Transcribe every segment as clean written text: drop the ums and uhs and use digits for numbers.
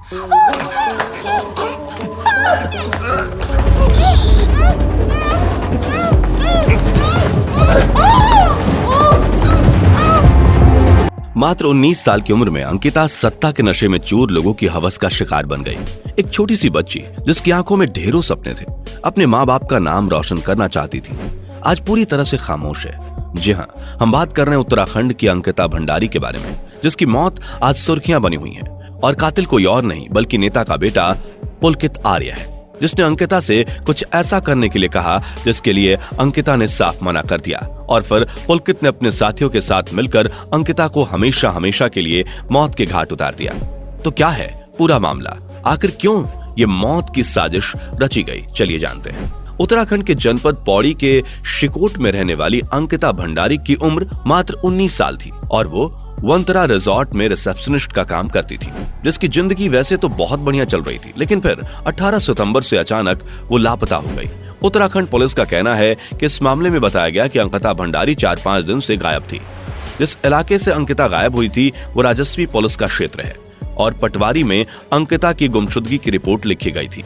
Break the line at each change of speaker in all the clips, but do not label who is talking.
मात्र 19 साल की उम्र में अंकिता सत्ता के नशे में चूर लोगों की हवस का शिकार बन गई। एक छोटी सी बच्ची जिसकी आंखों में ढेरों सपने थे, अपने माँ बाप का नाम रोशन करना चाहती थी, आज पूरी तरह से खामोश है। जी हाँ, हम बात कर रहे हैं उत्तराखंड की अंकिता भंडारी के बारे में, जिसकी मौत आज सुर्खियां बनी हुई है। और कातिल कोई और नहीं बल्कि नेता का बेटा पुलकित आर्य है, जिसने अंकिता से कुछ ऐसा करने के लिए कहा जिसके लिए अंकिता ने साफ मना कर दिया। और फिर पुलकित ने अपने साथियों के साथ मिलकर अंकिता को हमेशा हमेशा के लिए मौत के घाट उतार दिया। तो क्या है पूरा मामला, आखिर क्यों ये मौत की साजिश रची गई, चलिए जानते हैं। उत्तराखंड के जनपद पौड़ी के शिकोट में रहने वाली अंकिता भंडारी की उम्र मात्र 19 साल थी और वो वंतरा रिजॉर्ट में रिसेप्शनिस्ट का काम करती थी, जिसकी जिंदगी वैसे तो बहुत बढ़िया चल रही थी, लेकिन फिर 18 सितंबर से अचानक वो लापता हो गई। उत्तराखंड पुलिस का कहना है कि इस मामले में बताया गया कि अंकिता भंडारी 4-5 दिन से गायब थी। जिस इलाके से अंकिता गायब हुई थी वो राजस्वी पुलिस का क्षेत्र है और पटवारी में अंकिता की गुमशुदगी की रिपोर्ट लिखी गई थी।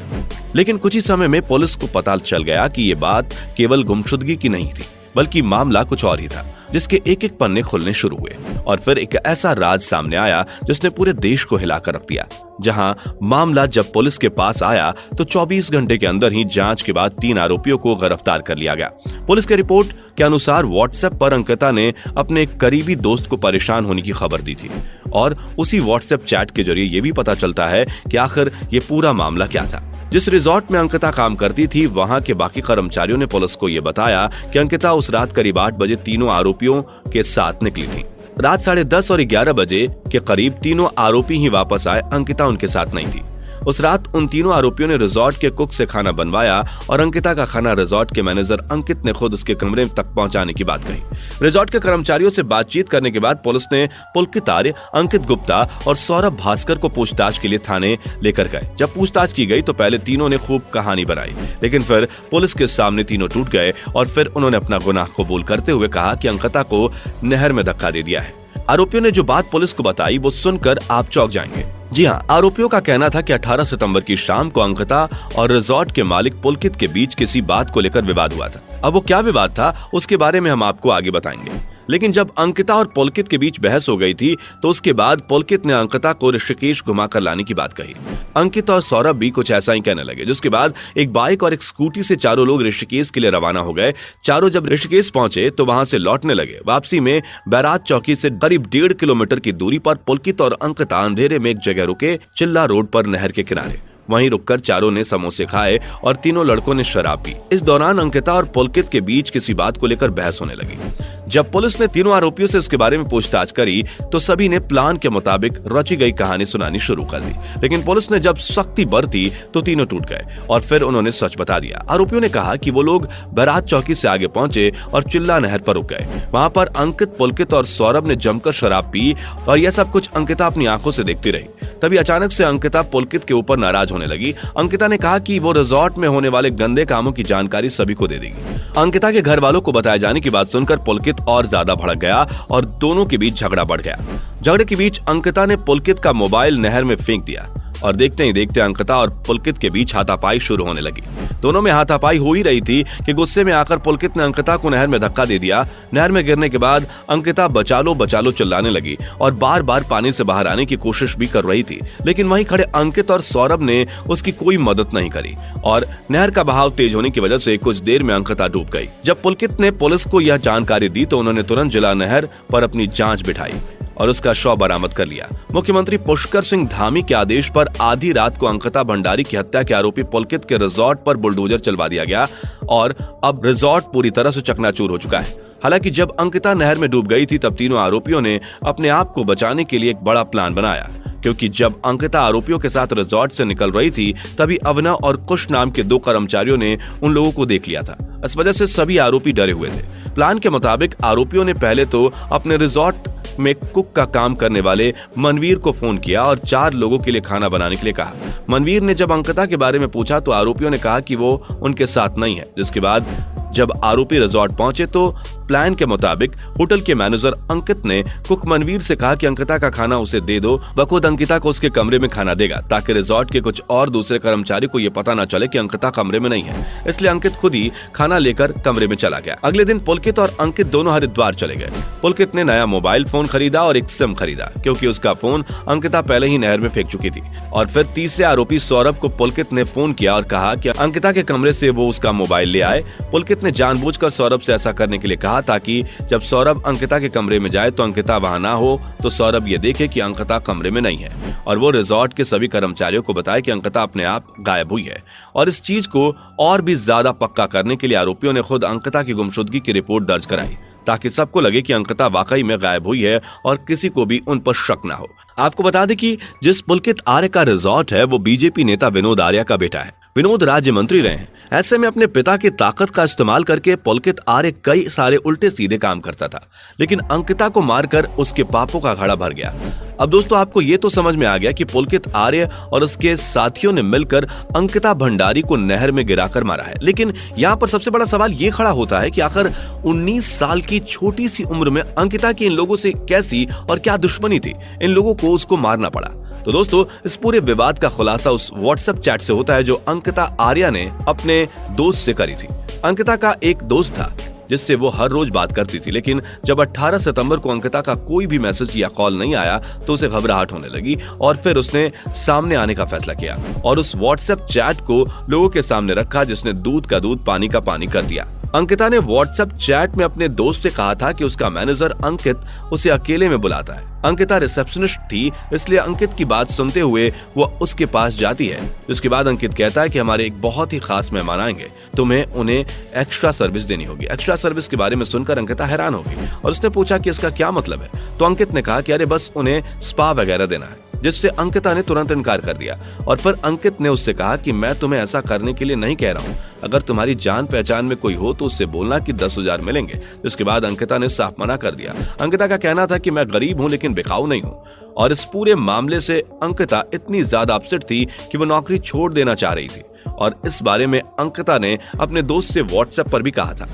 लेकिन कुछ ही समय में पुलिस को पता चल गया कि ये बात केवल गुमशुदगी की नहीं थी, बल्कि मामला कुछ और ही था, जिसके एक एक पन्ने खुलने शुरू हुए। और फिर एक ऐसा राज सामने आया जिसने पूरे देश को हिलाकर रख दिया। जहां मामला जब पुलिस के पास आया तो 24 घंटे के अंदर ही जांच के बाद 3 आरोपियों को गिरफ्तार कर लिया गया। पुलिस की रिपोर्ट के अनुसार व्हाट्सएप पर अंकिता ने अपने एक करीबी दोस्त को परेशान होने की खबर दी थी और उसी व्हाट्सएप चैट के जरिए ये भी पता चलता है कि आखिर ये पूरा मामला क्या था। जिस रिजॉर्ट में अंकिता काम करती थी वहां के बाकी कर्मचारियों ने पुलिस को यह बताया कि अंकिता उस रात करीब 8 बजे तीनों आरोपियों के साथ निकली थी। रात 10:30 और 11 बजे के करीब तीनों आरोपी ही वापस आए, अंकिता उनके साथ नहीं थी। उस रात उन तीनों आरोपियों ने रिजॉर्ट के कुक से खाना बनवाया और अंकिता का खाना रिजॉर्ट के मैनेजर अंकित ने खुद उसके कमरे तक पहुंचाने की बात कही। रिजॉर्ट के कर्मचारियों से बातचीत करने के बाद पुलिस ने पुलकित आर्य, अंकित गुप्ता और सौरभ भास्कर को पूछताछ के लिए थाने लेकर गए। जब पूछताछ की गई तो पहले तीनों ने खूब कहानी बनाई, लेकिन फिर पुलिस के सामने तीनों टूट गए और फिर उन्होंने अपना गुनाह कबूल करते हुए कहा कि अंकिता को नहर में धक्का दे दिया है। आरोपियों ने जो बात पुलिस को बताई वो सुनकर आप चौंक जाएंगे। जी हाँ, आरोपियों का कहना था कि 18 सितंबर की शाम को अंकिता और रिजॉर्ट के मालिक पुलकित के बीच किसी बात को लेकर विवाद हुआ था। अब वो क्या विवाद था उसके बारे में हम आपको आगे बताएंगे। लेकिन जब अंकिता और पुलकित के बीच बहस हो गई थी तो उसके बाद पुलकित ने अंकिता को ऋषिकेश घुमाकर लाने की बात कही। अंकित और सौरभ भी कुछ ऐसा ही कहने लगे, जिसके बाद एक बाइक और एक स्कूटी से चारों लोग ऋषिकेश के लिए रवाना हो गए। चारों जब ऋषिकेश पहुंचे तो वहां से लौटने लगे। वापसी में बैराज चौकी से करीब 1.5 किलोमीटर की दूरी पर पुलकित और अंकिता अंधेरे में एक जगह रुके, चिल्ला रोड पर नहर के किनारे। वहीं रुककर चारों ने समोसे खाए और तीनों लड़कों ने शराब पी। इस दौरान अंकिता और पुलकित के बीच किसी बात को लेकर बहस होने लगी। जब पुलिस ने तीनों आरोपियों से इसके बारे में पूछताछ करी तो सभी ने प्लान के मुताबिक रची गई कहानी सुनानी शुरू कर दी। लेकिन पुलिस ने जब सख्ती बरती तो तीनों टूट गए और फिर उन्होंने सच बता दिया। आरोपियों ने कहा कि वो लोग बैराज चौकी से आगे पहुंचे और चिल्ला नहर पर रुक गए। वहां पर अंकित, पुलकित और सौरभ ने जमकर शराब पी और यह सब कुछ अंकिता अपनी आंखों से देखती रही। तभी अचानक से अंकिता पुलकित के ऊपर नाराज होने लगी। अंकिता ने कहा कि वो रिजॉर्ट में होने वाले गंदे कामों की जानकारी सभी को दे देगी। अंकिता के घर वालों को बताए जाने की बात सुनकर पुलकित और ज्यादा भड़क गया और दोनों के बीच झगड़ा बढ़ गया। झगड़े के बीच अंकिता ने पुलकित का मोबाइल नहर में फेंक दिया और देखते ही देखते अंकिता और पुलकित के बीच हाथापाई शुरू होने लगी। दोनों में हाथापाई हो ही रही थी कि गुस्से में आकर पुलकित ने अंकिता को नहर में धक्का दे दिया। नहर में गिरने के बाद अंकिता बचा लो चिल्लाने लगी और बार बार पानी से बाहर आने की कोशिश भी कर रही थी, लेकिन वहीं खड़े अंकित और सौरभ ने उसकी कोई मदद नहीं करी और नहर का बहाव तेज होने की वजह से कुछ देर में अंकिता डूब गई। जब पुलकित ने पुलिस को यह जानकारी दी तो उन्होंने तुरंत जिला नहर पर अपनी जांच बिठाई और उसका शव बरामद कर लिया। मुख्यमंत्री पुष्कर सिंह धामी के आदेश पर आधी रात को अंकिता भंडारी की हत्या के आरोपी पुलकित के रिजॉर्ट पर बुलडोजर चलवा दिया गया और अब रिजॉर्ट पूरी तरह से चकनाचूर हो चुका है। हालांकि जब अंकिता नहर में डूब गई थी तब तीनों आरोपियों ने अपने आप को बचाने के लिए एक बड़ा प्लान बनाया, क्योंकि जब अंकिता आरोपियों के साथ रिजॉर्ट से निकल रही थी तभी अवना और कुश नाम के 2 कर्मचारियों ने उन लोगों को देख लिया था। इस वजह से सभी आरोपी डरे हुए थे। प्लान के मुताबिक आरोपियों ने पहले तो अपने रिजॉर्ट में कुक का काम करने वाले मनवीर को फोन किया और 4 लोगों के लिए खाना बनाने के लिए कहा। मनवीर ने जब अंकिता के बारे में पूछा तो आरोपियों ने कहा कि वो उनके साथ नहीं है, जिसके बाद जब आरोपी रिजॉर्ट पहुंचे तो प्लान के मुताबिक होटल के मैनेजर अंकित ने कुक मनवीर से कहा कि अंकिता का खाना उसे दे दो, वह खुद अंकिता को उसके कमरे में खाना देगा ताकि रिजॉर्ट के कुछ और दूसरे कर्मचारी को यह पता न चले कि अंकिता कमरे में नहीं है। इसलिए अंकित खुद ही खाना लेकर कमरे में चला गया। अगले दिन पुलकित और अंकित दोनों हरिद्वार चले गए। पुलकित ने नया मोबाइल फोन खरीदा और एक सिम खरीदा क्योंकि उसका फोन अंकिता पहले ही नहर में फेंक चुकी थी। और फिर तीसरे आरोपी सौरभ को पुलकित ने फोन किया और कहा कि अंकिता के कमरे से वो उसका मोबाइल ले आए। पुलकित ने जानबूझकर सौरभ से ऐसा करने के लिए कहा ताकि जब सौरभ अंकिता के कमरे में जाए तो अंकिता वहां ना हो, तो सौरभ ये देखे कि अंकिता कमरे में नहीं है और वो रिजॉर्ट के सभी कर्मचारियों को बताए कि अंकिता अपने आप गायब हुई है। और इस चीज को और भी ज्यादा पक्का करने के लिए आरोपियों ने खुद अंकिता की गुमशुदगी की रिपोर्ट दर्ज कराई ताकि सबको लगे कि अंकिता वाकई में गायब हुई है और किसी को भी उन पर शक ना हो। आपको बता दें कि जिस पुलकित आर्य का रिजॉर्ट है वो बीजेपी नेता विनोद आर्य का बेटा है। विनोद राज्य मंत्री रहे हैं। ऐसे में अपने पिता की ताकत का इस्तेमाल करके पुलकित आर्य कई सारे उल्टे सीधे काम करता था, लेकिन अंकिता को मारकर उसके पापों का घड़ा भर गया। अब दोस्तों आपको ये तो समझ में आ गया कि पुलकित आर्य और उसके साथियों ने मिलकर अंकिता भंडारी को नहर में गिराकर मारा है। लेकिन यहाँ पर सबसे बड़ा सवाल ये खड़ा होता है कि आखिर 19 साल की छोटी सी उम्र में अंकिता की इन लोगों से कैसी और क्या दुश्मनी थी, इन लोगों को उसको मारना पड़ा। तो दोस्तों इस पूरे विवाद का खुलासा उस व्हाट्सएप चैट से होता है जो अंकिता आर्या ने अपने दोस्त से करी थी। अंकिता का एक दोस्त था जिससे वो हर रोज बात करती थी, लेकिन जब 18 सितंबर को अंकिता का कोई भी मैसेज या कॉल नहीं आया तो उसे घबराहट होने लगी और फिर उसने सामने आने का फैसला किया और उस व्हाट्सएप चैट को लोगों के सामने रखा जिसने दूध का दूध पानी का पानी कर दिया। अंकिता ने व्हाट्सएप चैट में अपने दोस्त से कहा था कि उसका मैनेजर अंकित उसे अकेले में बुलाता है। अंकिता रिसेप्शनिस्ट थी, इसलिए अंकित की बात सुनते हुए वो उसके पास जाती है। उसके बाद अंकित कहता है कि हमारे एक बहुत ही खास मेहमान आएंगे, तुम्हें उन्हें एक्स्ट्रा सर्विस देनी होगी। एक्स्ट्रा सर्विस के बारे में सुनकर अंकिता हैरान होगी और उसने पूछा कि इसका क्या मतलब है। तो अंकित ने कहा कि अरे बस उन्हें स्पा वगैरह देना है, जिससे अंकिता ने तुरंत इनकार कर दिया। और फिर अंकित ने उससे कहा कि मैं तुम्हें ऐसा करने के लिए नहीं कह रहा हूँ, अगर तुम्हारी जान पहचान में कोई हो तो उससे बोलना कि 10,000 मिलेंगे। जिसके बाद अंकिता ने साफ मना कर दिया। अंकिता का कहना था कि मैं गरीब हूँ लेकिन बिकाऊ नहीं हूँ। और इस पूरे मामले से अंकिता इतनी ज्यादा अपसेट थी कि वो नौकरी छोड़ देना चाह रही थी और इस बारे में अंकिता ने अपने दोस्त से व्हाट्सएप पर भी कहा था।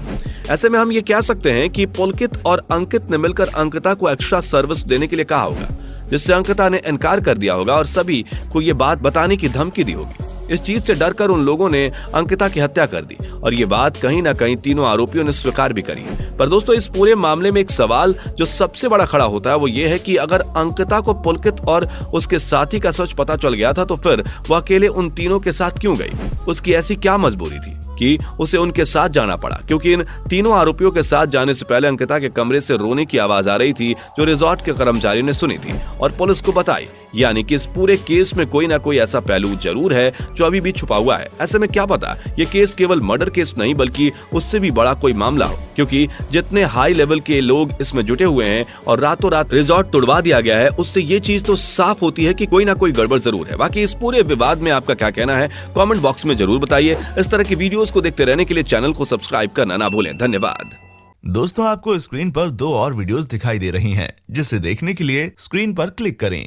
ऐसे में हम ये कह सकते हैं कि पुलकित और अंकित ने मिलकर अंकिता को एक्स्ट्रा सर्विस देने के लिए कहा होगा, जिससे अंकिता ने इनकार कर दिया होगा और सभी को ये बात बताने की धमकी दी होगी। इस चीज से डरकर उन लोगों ने अंकिता की हत्या कर दी और ये बात कहीं ना कहीं तीनों आरोपियों ने स्वीकार भी करी। पर दोस्तों इस पूरे मामले में एक सवाल जो सबसे बड़ा खड़ा होता है वो ये है कि अगर अंकिता को पुलकित और उसके साथी का सच पता चल गया था तो फिर वो अकेले उन तीनों के साथ क्यों गई? उसकी ऐसी क्या मजबूरी थी कि उसे उनके साथ जाना पड़ा? क्योंकि इन तीनों आरोपियों के साथ जाने से पहले अंकिता के कमरे से रोने की आवाज आ रही थी जो रिजॉर्ट के कर्मचारियों ने सुनी थी और पुलिस को बताई। यानी कि इस पूरे केस में कोई ना कोई ऐसा पहलू जरूर है जो अभी भी छुपा हुआ है। ऐसे में क्या पता ये केस केवल मर्डर केस नहीं बल्कि उससे भी बड़ा कोई मामला हो, क्योंकि जितने हाई लेवल के लोग इसमें जुटे हुए हैं और रातों रात रिजॉर्ट तोड़वा दिया गया है, उससे ये चीज तो साफ होती है कि कोई ना कोई गड़बड़ जरूर है। बाकी इस पूरे विवाद में आपका क्या कहना है कमेंट बॉक्स में जरूर बताइए। इस तरह की वीडियोस को देखते रहने के लिए चैनल को सब्सक्राइब करना ना भूलें। धन्यवाद।
दोस्तों आपको स्क्रीन पर 2 और वीडियोस दिखाई दे रही हैं, जिसे देखने के लिए स्क्रीन पर क्लिक करें।